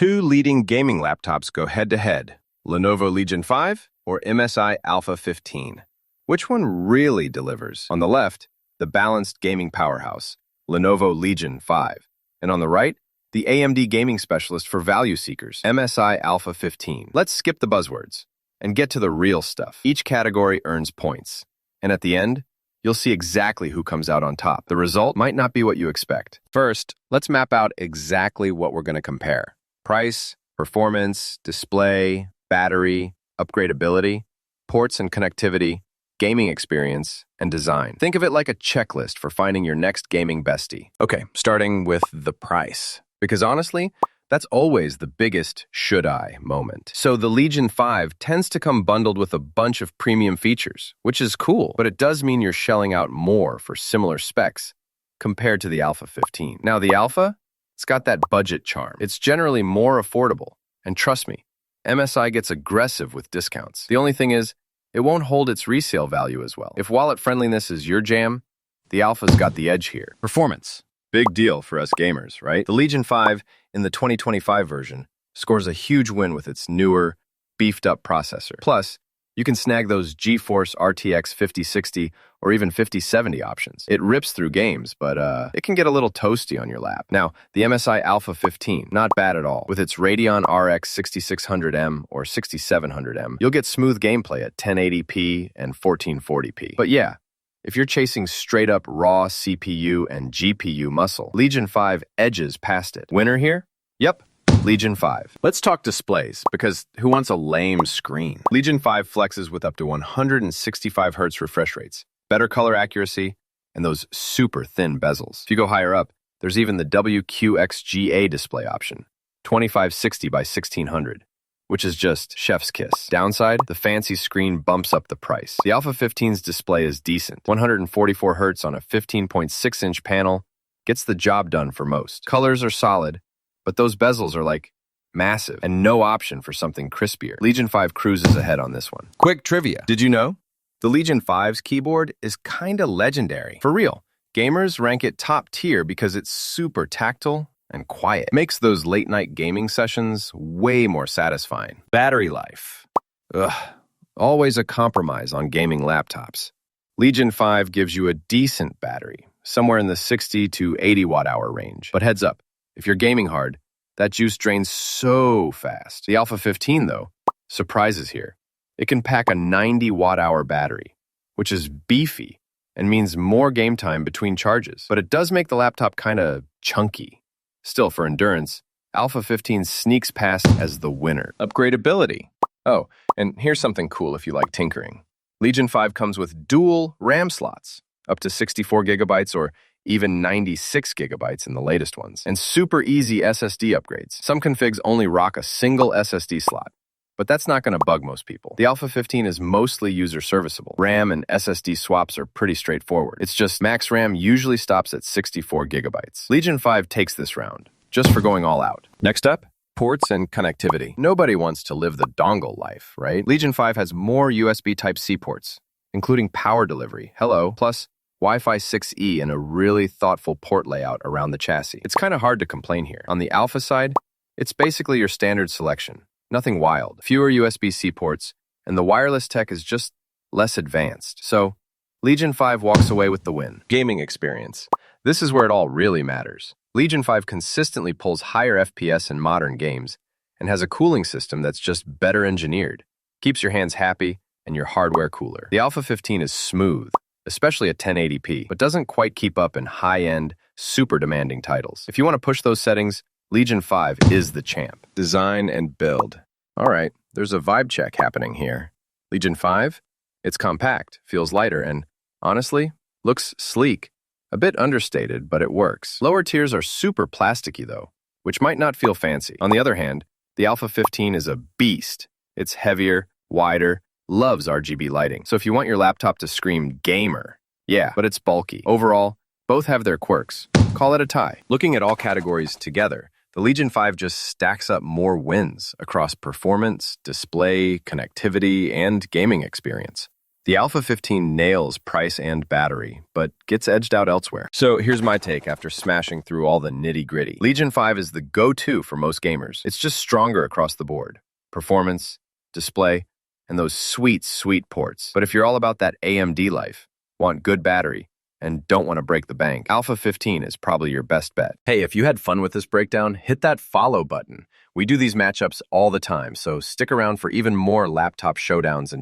Two leading gaming laptops go head-to-head, Lenovo Legion 5 or MSI Alpha 15. Which one really delivers? On the left, the balanced gaming powerhouse, Lenovo Legion 5. And on the right, the AMD gaming specialist for value seekers, MSI Alpha 15. Let's skip the buzzwords and get to the real stuff. Each category earns points. And at the end, you'll see exactly who comes out on top. The result might not be what you expect. First, let's map out exactly what we're going to compare. Price, performance, display, battery, upgradability, ports and connectivity, gaming experience, and design. Think of it like a checklist for finding your next gaming bestie. Okay, starting with the price. Because honestly, that's always the biggest should I moment. So the Legion 5 tends to come bundled with a bunch of premium features, which is cool, but it does mean you're shelling out more for similar specs compared to the Alpha 15. Now the Alpha, it's got that budget charm. It's generally more affordable, and trust me, MSI gets aggressive with discounts. The only thing is, it won't hold its resale value as well. If wallet friendliness is your jam, the Alpha's got the edge here. Performance. Big deal for us gamers, right? The Legion 5 in the 2025 version scores a huge win with its newer, beefed-up processor. Plus, you can snag those GeForce RTX 5060 or even 5070 options. It rips through games, but it can get a little toasty on your lap. Now, the MSI Alpha 15, not bad at all. With its Radeon RX 6600M or 6700M, you'll get smooth gameplay at 1080p and 1440p. But yeah, if you're chasing straight-up raw CPU and GPU muscle, Legion 5 edges past it. Winner here? Yep. Legion 5. Let's talk displays, because who wants a lame screen? Legion 5 flexes with up to 165 Hz refresh rates, better color accuracy, and those super thin bezels. If you go higher up, there's even the WQXGA display option, 2560 by 1600, which is just chef's kiss. Downside, the fancy screen bumps up the price. The Alpha 15's display is decent. 144 Hz on a 15.6-inch panel gets the job done for most. Colors are solid, but those bezels are like massive and no option for something crispier. Legion 5 cruises ahead on this one. Quick trivia. Did you know? The Legion 5's keyboard is kinda legendary. For real, gamers rank it top tier because it's super tactile and quiet. Makes those late-night gaming sessions way more satisfying. Battery life. Ugh, always a compromise on gaming laptops. Legion 5 gives you a decent battery, somewhere in the 60 to 80 watt-hour range. But heads up, if you're gaming hard, that juice drains so fast. The Alpha 15, though, surprises here. It can pack a 90 watt-hour battery, which is beefy and means more game time between charges. But it does make the laptop kinda chunky. Still, for endurance, Alpha 15 sneaks past as the winner. Upgradability. Oh, and here's something cool if you like tinkering. Legion 5 comes with dual RAM slots, up to 64 gigabytes or even 96 gigabytes in the latest ones, and super easy SSD upgrades. Some configs only rock a single SSD slot, but that's not going to bug most people. The Alpha 15 is mostly user serviceable. RAM and SSD swaps are pretty straightforward. It's just max RAM usually stops at 64 gigabytes. Legion 5 takes this round, just for going all out. Next up, ports and connectivity. Nobody wants to live the dongle life, right? Legion 5 has more USB Type-C ports, including power delivery, plus Wi-Fi 6E and a really thoughtful port layout around the chassis. It's kind of hard to complain here. On the Alpha side, it's basically your standard selection. Nothing wild. Fewer USB-C ports, and the wireless tech is just less advanced. So, Legion 5 walks away with the win. Gaming experience. This is where it all really matters. Legion 5 consistently pulls higher FPS in modern games and has a cooling system that's just better engineered. Keeps your hands happy and your hardware cooler. The Alpha 15 is smooth, especially at 1080p, but doesn't quite keep up in high-end, super demanding titles. If you want to push those settings, Legion 5 is the champ. Design and build. All right, there's a vibe check happening here. Legion 5? It's compact, feels lighter, and honestly, looks sleek. A bit understated, but it works. Lower tiers are super plasticky, though, which might not feel fancy. On the other hand, the Alpha 15 is a beast. It's heavier, wider, loves RGB lighting. So if you want your laptop to scream gamer, yeah, but it's bulky. Overall, both have their quirks. Call it a tie. Looking at all categories together, the Legion 5 just stacks up more wins across performance, display, connectivity, and gaming experience. The Alpha 15 nails price and battery, but gets edged out elsewhere. So here's my take after smashing through all the nitty-gritty. Legion 5 is the go-to for most gamers. It's just stronger across the board. Performance, display, and those sweet, sweet ports. But if you're all about that AMD life, want good battery, and don't want to break the bank, Alpha 15 is probably your best bet. Hey, if you had fun with this breakdown, hit that follow button. We do these matchups all the time, so stick around for even more laptop showdowns and